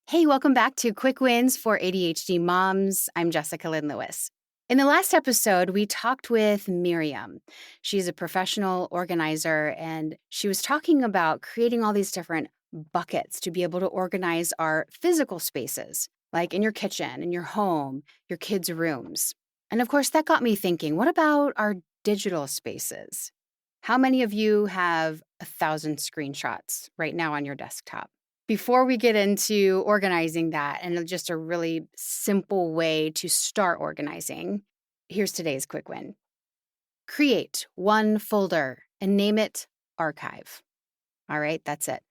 Hey, welcome back to Quick Wins for ADHD Moms. I'm Jessica Lynn Lewis. In the last episode, we talked with Miriam. She's a professional organizer, and she was talking about creating all these different buckets to be able to organize our physical spaces, like in your kitchen, in your home, your kids' rooms. And of course, that got me thinking, what about our digital spaces? How many of you have 1,000 screenshots right now on your desktop? Before we get into organizing that and just a really simple way to start organizing, here's today's quick win. Create one folder and name it Archive. All right, that's it.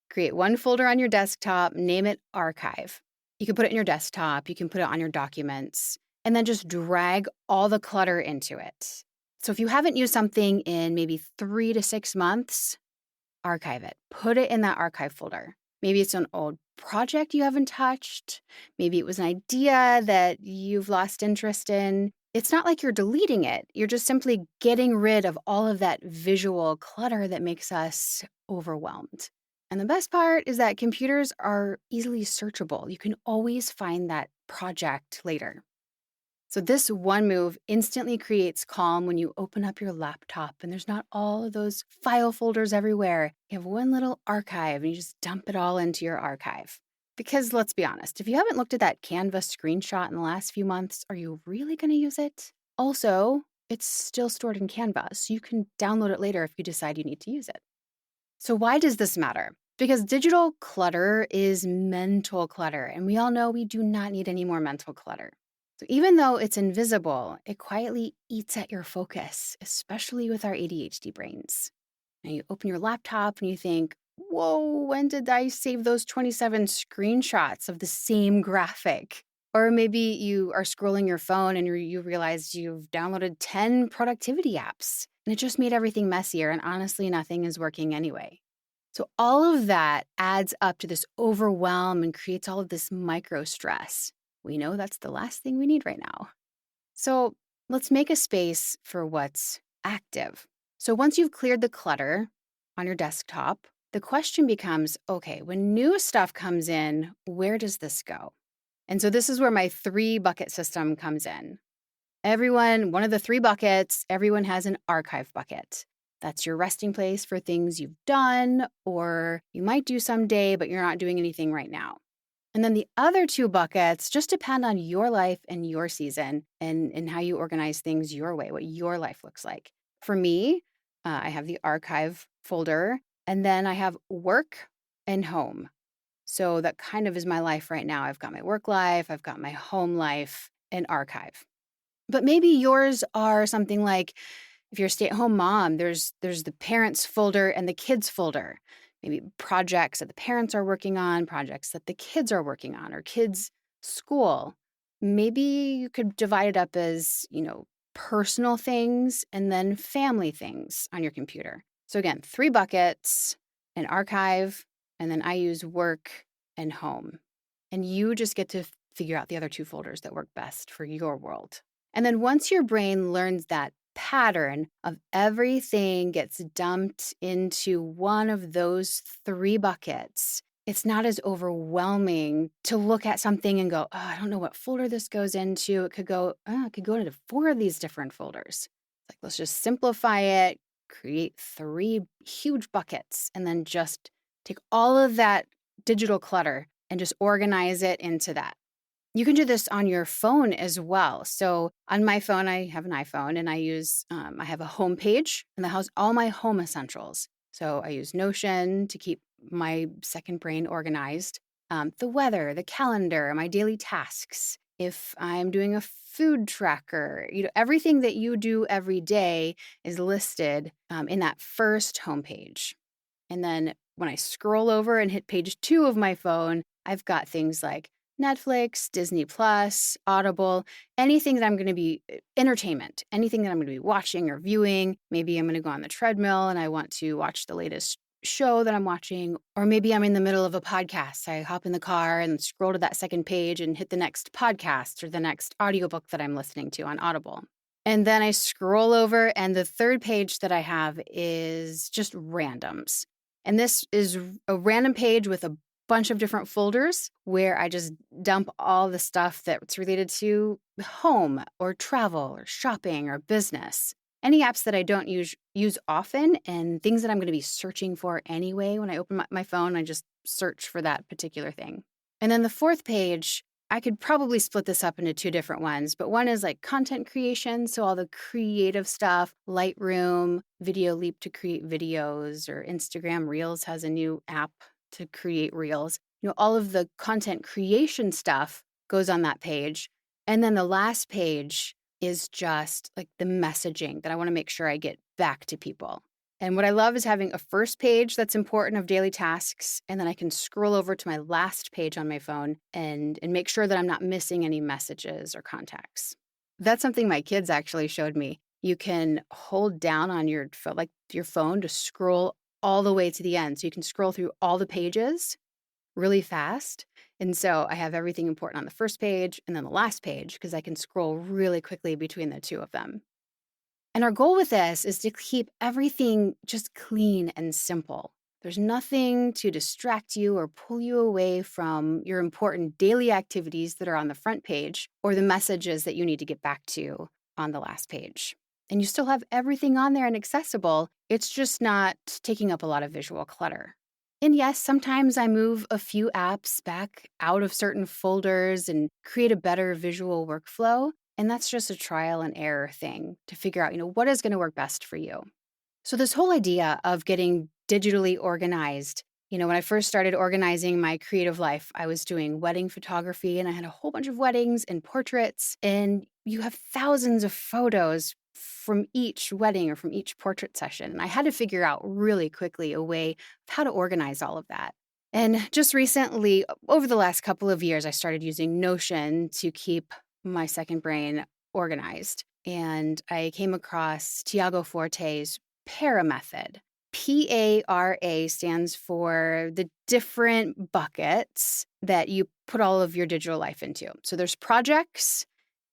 Create one folder on your desktop, name it Archive. You can put it in your desktop, you can put it on your documents, and then just drag all the clutter into it. So if you haven't used something in maybe 3 to 6 months, archive it. Put it in that archive folder. Maybe it's an old project you haven't touched. Maybe it was an idea that you've lost interest in. It's not like you're deleting it. You're just simply getting rid of all of that visual clutter that makes us overwhelmed. And the best part is that computers are easily searchable. You can always find that project later. So this one move instantly creates calm when you open up your laptop and there's not all of those file folders everywhere. You have one little archive and you just dump it all into your archive. Because let's be honest, if you haven't looked at that Canva screenshot in the last few months, are you really going to use it? Also, it's still stored in Canva, so you can download it later if you decide you need to use it. So why does this matter? Because digital clutter is mental clutter, and we all know we do not need any more mental clutter. So even though it's invisible, it quietly eats at your focus, especially with our ADHD brains. Now you open your laptop and you think, whoa, when did I save those 27 screenshots of the same graphic? Or maybe you are scrolling your phone and you realize you've downloaded 10 productivity apps and it just made everything messier, and honestly, nothing is working anyway. So all of that adds up to this overwhelm and creates all of this micro stress. We know that's the last thing we need right now. So let's make a space for what's active. So once you've cleared the clutter on your desktop, the question becomes, okay, when new stuff comes in, where does this go? And so this is where my 3-bucket system comes in. One of the 3 buckets, everyone has an archive bucket. That's your resting place for things you've done or you might do someday, but you're not doing anything right now. And then the other 2 buckets just depend on your life and your season and how you organize things your way, what your life looks like. For me, I have the archive folder, and then I have work and home. So that kind of is my life right now. I've got my work life, I've got my home life, and archive. But maybe yours are something like, if you're a stay-at-home mom, there's the parents folder and the kids folder. Maybe projects that the parents are working on, projects that the kids are working on, or kids' school. Maybe you could divide it up as, personal things and then family things on your computer. So again, 3 buckets, an archive, and then I use work and home. And you just get to figure out the other 2 folders that work best for your world. And then once your brain learns that pattern of everything gets dumped into one of those 3 buckets, it's not as overwhelming to look at something and go, oh, I don't know what folder this goes into. It could go into 4 of these different folders. It's like, let's just simplify it, create 3 huge buckets, and then just take all of that digital clutter and just organize it into that. You can do this on your phone as well. So on my phone, I have an iPhone and I have a home page and that has all my home essentials. So I use Notion to keep my second brain organized. The weather, the calendar, my daily tasks. If I'm doing a food tracker, everything that you do every day is listed in that first homepage. And then when I scroll over and hit page 2 of my phone, I've got things like Netflix, Disney Plus, Audible, anything that I'm going to be entertainment, anything that I'm going to be watching or viewing. Maybe I'm going to go on the treadmill and I want to watch the latest show that I'm watching, or maybe I'm in the middle of a podcast. I hop in the car and scroll to that second page and hit the next podcast or the next audiobook that I'm listening to on Audible. And then I scroll over and the third page that I have is just randoms. And this is a random page with a bunch of different folders where I just dump all the stuff that's related to home or travel or shopping or business. Any apps that I don't use often and things that I'm going to be searching for anyway. When I open my phone, I just search for that particular thing. And then the fourth page, I could probably split this up into two different ones, but one is like content creation. So all the creative stuff, Lightroom, Video Leap to create videos, or Instagram Reels has a new app to create reels. All of the content creation stuff goes on that page. And then the last page is just like the messaging that I want to make sure I get back to people. And what I love is having a first page that's important of daily tasks, and then I can scroll over to my last page on my phone and make sure that I'm not missing any messages or contacts. That's something my kids actually showed me. You can hold down on your phone to scroll all the way to the end. So you can scroll through all the pages really fast. And so I have everything important on the first page and then the last page because I can scroll really quickly between the two of them. And our goal with this is to keep everything just clean and simple. There's nothing to distract you or pull you away from your important daily activities that are on the front page or the messages that you need to get back to on the last page. And you still have everything on there and accessible. It's just not taking up a lot of visual clutter. And yes, sometimes I move a few apps back out of certain folders and create a better visual workflow. And that's just a trial and error thing to figure out, what is going to work best for you. So this whole idea of getting digitally organized, when I first started organizing my creative life, I was doing wedding photography and I had a whole bunch of weddings and portraits, and you have thousands of photos from each wedding or from each portrait session. And I had to figure out really quickly a way of how to organize all of that. And just recently, over the last couple of years, I started using Notion to keep my second brain organized. And I came across Tiago Forte's PARA method. PARA stands for the different buckets that you put all of your digital life into. So there's projects,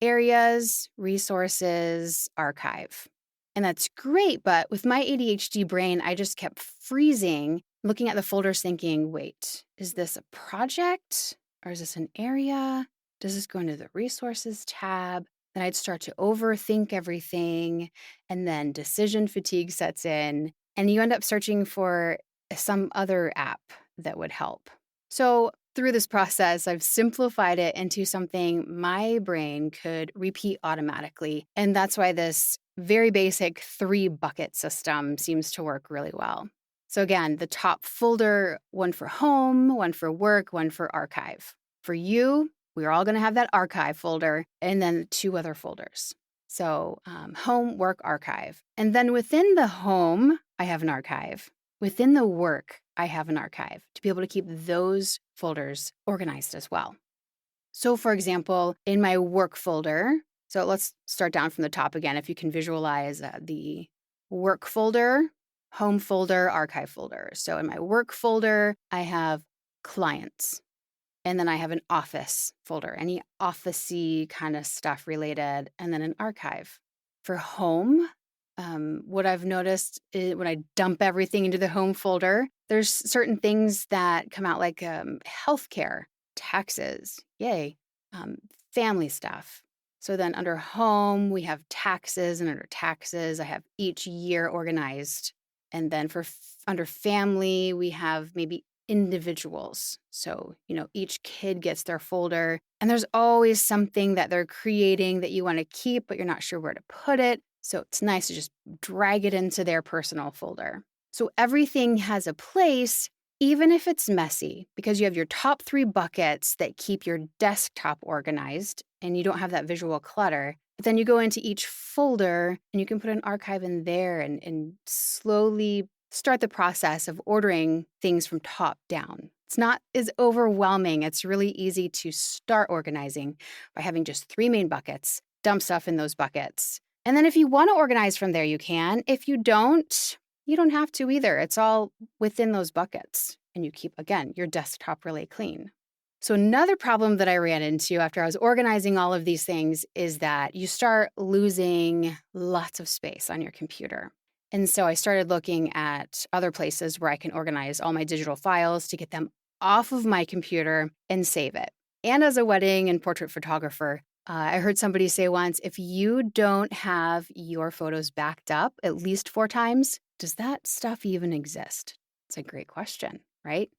areas, resources, archive. And that's great, but with my ADHD brain, I just kept freezing, looking at the folders thinking, wait, is this a project or is this an area? Does this go into the resources tab? Then I'd start to overthink everything, and then decision fatigue sets in, and you end up searching for some other app that would help. So through this process, I've simplified it into something my brain could repeat automatically. And that's why this very basic 3-bucket system seems to work really well. So again, the top folder, one for home, one for work, one for archive. For you, we're all going to have that archive folder and then 2 other folders. So home, work, archive. And then within the home, I have an archive. Within the work, I have an archive to be able to keep those folders organized as well. So for example, in my work folder, so let's start down from the top again. If you can visualize the work folder, home folder, archive folder. So in my work folder, I have clients. And then I have an office folder, any office-y kind of stuff related, and then an archive. For home, what I've noticed is when I dump everything into the home folder, there's certain things that come out like healthcare, taxes, yay, family stuff. So then under home, we have taxes, and under taxes, I have each year organized. And then under family, we have maybe individuals. So, each kid gets their folder, and there's always something that they're creating that you want to keep, but you're not sure where to put it. So it's nice to just drag it into their personal folder. So everything has a place, even if it's messy, because you have your top 3 buckets that keep your desktop organized and you don't have that visual clutter. But then you go into each folder and you can put an archive in there and slowly start the process of ordering things from top down. It's not as overwhelming. It's really easy to start organizing by having just 3 main buckets, dump stuff in those buckets. And then if you want to organize from there, you can. If you don't have to either. It's all within those buckets. And you keep, again, your desktop really clean. So another problem that I ran into after I was organizing all of these things is that you start losing lots of space on your computer. And so I started looking at other places where I can organize all my digital files to get them off of my computer and save it. And as a wedding and portrait photographer, I heard somebody say once, if you don't have your photos backed up at least 4 times, does that stuff even exist? It's a great question, right?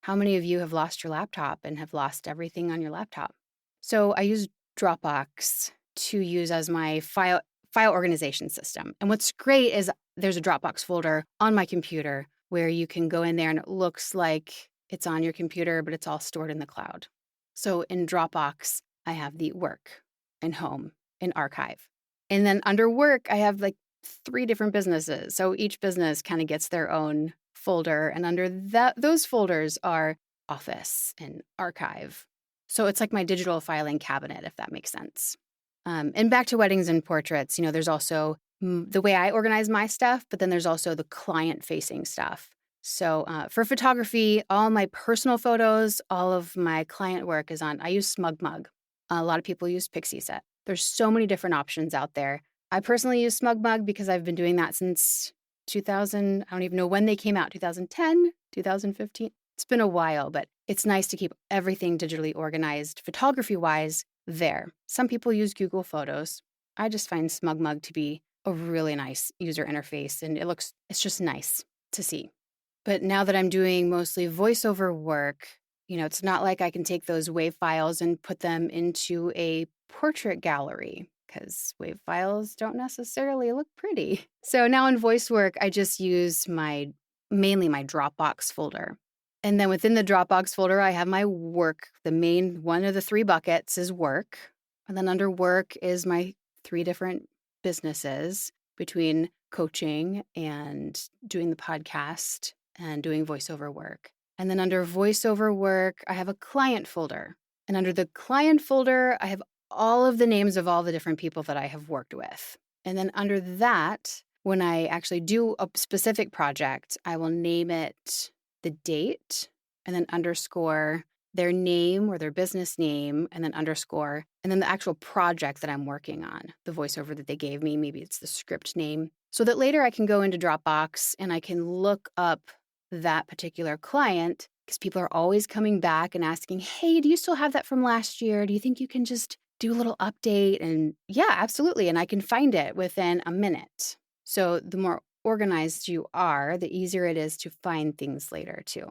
How many of you have lost your laptop and have lost everything on your laptop? So I use Dropbox to use as my file organization system. And what's great is there's a Dropbox folder on my computer where you can go in there and it looks like it's on your computer, but it's all stored in the cloud. So in Dropbox, I have the work and home and archive. And then under work, I have like 3 different businesses. So each business kind of gets their own folder. And under those folders are office and archive. So it's like my digital filing cabinet, if that makes sense. And back to weddings and portraits, there's also the way I organize my stuff, but then there's also the client-facing stuff. So for photography, all my personal photos, all of my client work is on, I use SmugMug. A lot of people use Pixieset. There's so many different options out there. I personally use SmugMug because I've been doing that since 2000. I don't even know when they came out, 2010, 2015. It's been a while, but it's nice to keep everything digitally organized, photography-wise, there. Some people use Google Photos. I just find SmugMug to be a really nice user interface, and it's just nice to see. But now that I'm doing mostly voiceover work, it's not like I can take those WAV files and put them into a portrait gallery because WAV files don't necessarily look pretty. So now in voice work, I just use mainly my Dropbox folder. And then within the Dropbox folder, I have my work. The main one of the 3 buckets is work. And then under work is my 3 different businesses between coaching and doing the podcast and doing voiceover work. And then under voiceover work, I have a client folder. And under the client folder, I have all of the names of all the different people that I have worked with. And then under that, when I actually do a specific project, I will name it the date and then underscore their name or their business name and then underscore, and then the actual project that I'm working on, the voiceover that they gave me, maybe it's the script name, so that later I can go into Dropbox and I can look up that particular client because people are always coming back and asking, hey, do you still have that from last year? Do you think you can just do a little update? And yeah, absolutely. And I can find it within a minute. So the more organized you are, the easier it is to find things later too.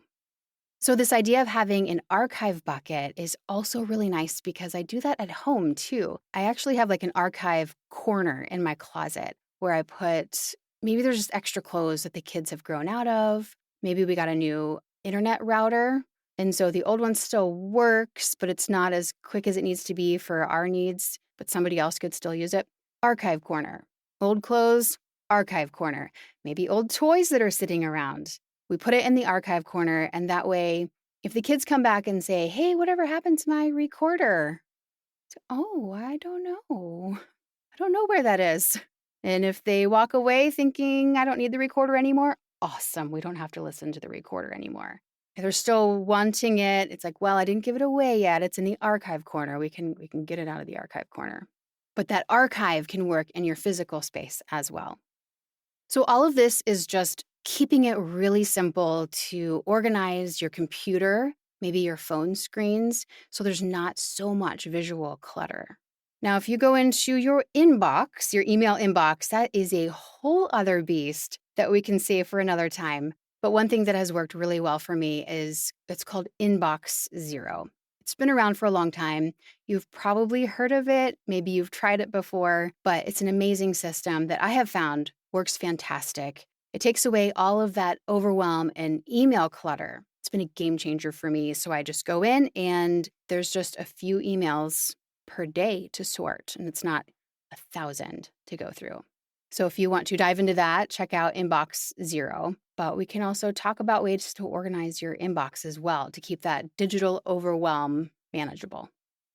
So this idea of having an archive bucket is also really nice because I do that at home too. I actually have like an archive corner in my closet where I put, maybe there's just extra clothes that the kids have grown out of. Maybe we got a new internet router. And so the old one still works, but it's not as quick as it needs to be for our needs, but somebody else could still use it. Archive corner. Old clothes, archive corner. Maybe old toys that are sitting around. We put it in the archive corner, and that way, if the kids come back and say, hey, whatever happened to my recorder? Oh, I don't know. I don't know where that is. And if they walk away thinking, I don't need the recorder anymore, awesome. We don't have to listen to the recorder anymore. If they're still wanting it, it's like, well, I didn't give it away yet. It's in the archive corner. We can get it out of the archive corner. But that archive can work in your physical space as well. So all of this is just keeping it really simple to organize your computer, maybe your phone screens, so there's not so much visual clutter. Now, if you go into your inbox, your email inbox, that is a whole other beast that we can save for another time. But one thing that has worked really well for me is it's called Inbox Zero. It's been around for a long time. You've probably heard of it. Maybe you've tried it before, but it's an amazing system that I have found works fantastic. It takes away all of that overwhelm and email clutter. It's been a game changer for me. So I just go in and there's just a few emails per day to sort, and it's not 1,000 to go through. So if you want to dive into that, check out Inbox Zero. But we can also talk about ways to organize your inbox as well to keep that digital overwhelm manageable.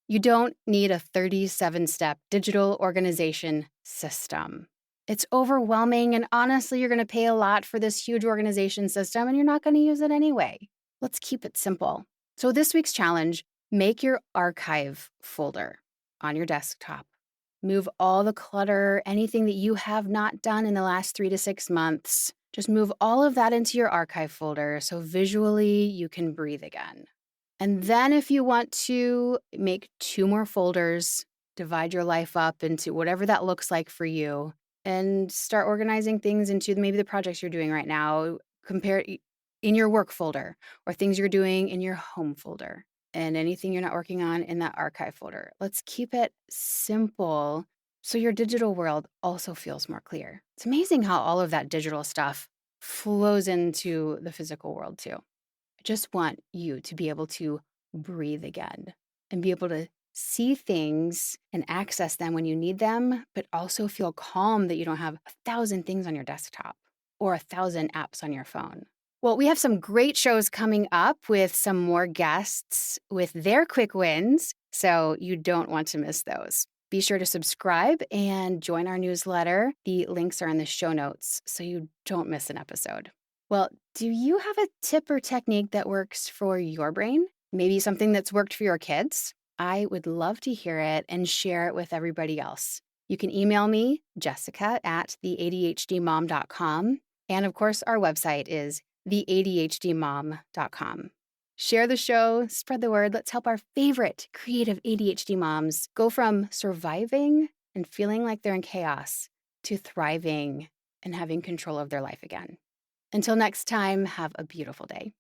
You don't need a 37-step digital organization system. It's overwhelming, and honestly, you're going to pay a lot for this huge organization system, and you're not going to use it anyway. Let's keep it simple. So this week's challenge, make your archive folder on your desktop. Move all the clutter, anything that you have not done in the last 3 to 6 months. Just move all of that into your archive folder so visually you can breathe again. And then, if you want to, make 2 more folders, divide your life up into whatever that looks like for you, and start organizing things into maybe the projects you're doing right now. In your work folder, or things you're doing in your home folder, and anything you're not working on in that archive folder. Let's keep it simple so your digital world also feels more clear. It's amazing how all of that digital stuff flows into the physical world too. I just want you to be able to breathe again and be able to see things and access them when you need them, but also feel calm that you don't have 1,000 things on your desktop or 1,000 apps on your phone. Well, we have some great shows coming up with some more guests with their quick wins, so you don't want to miss those. Be sure to subscribe and join our newsletter. The links are in the show notes so you don't miss an episode. Well, do you have a tip or technique that works for your brain? Maybe something that's worked for your kids? I would love to hear it and share it with everybody else. You can email me, Jessica at theadhdmom.com. And of course, our website is theadhdmom.com. Share the show, spread the word. Let's help our favorite creative ADHD moms go from surviving and feeling like they're in chaos to thriving and having control of their life again. Until next time, have a beautiful day.